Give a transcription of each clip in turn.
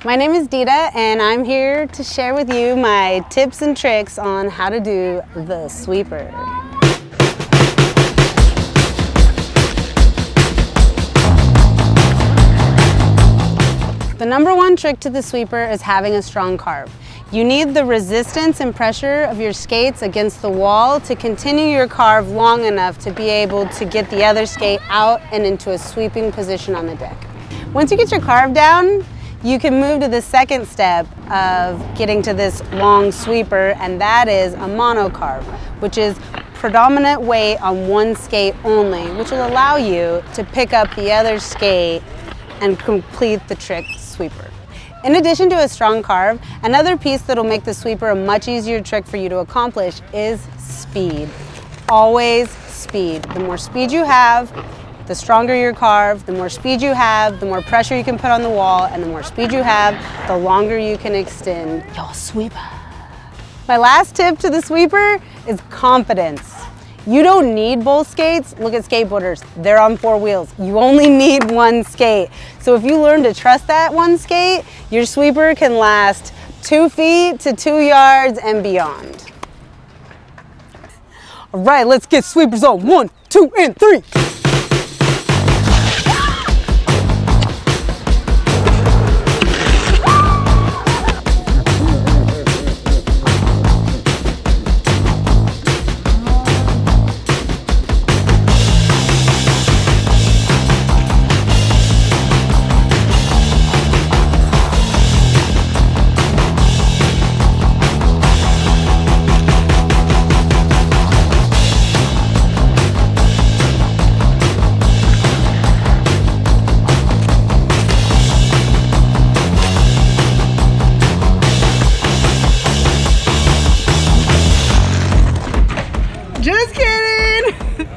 My name is Dita, and I'm here to share with you my tips and tricks on how to do the sweeper. The number one trick to the sweeper is having a strong carve. You need the resistance and pressure of your skates against the wall to continue your carve long enough to be able to get the other skate out and into a sweeping position on the deck. Once you get your carve down, you can move to the second step of getting to this long sweeper, and that is a mono carve, which is predominant weight on one skate only, which will allow you to pick up the other skate and complete the trick sweeper. In addition to a strong carve, another piece that'll make the sweeper a much easier trick for you to accomplish is speed. Always speed. The more speed you have, the stronger your carve. The more speed you have, the more pressure you can put on the wall, and the more speed you have, the longer you can extend your sweeper. My last tip to the sweeper is confidence. You don't need both skates. Look at skateboarders, they're on 4 wheels. You only need one skate. So if you learn to trust that one skate, your sweeper can last 2 feet to 2 yards and beyond. All right, let's get sweepers on 1, 2, and 3. Just kidding!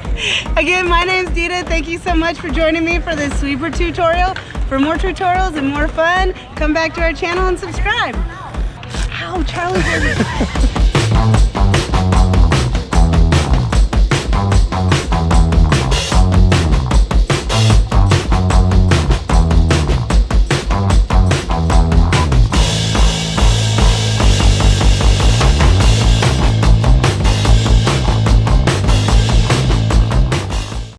Again, my name's Dita. Thank you so much for joining me for this sweeper tutorial. For more tutorials and more fun, come back to our channel and subscribe. Ow, Charlie.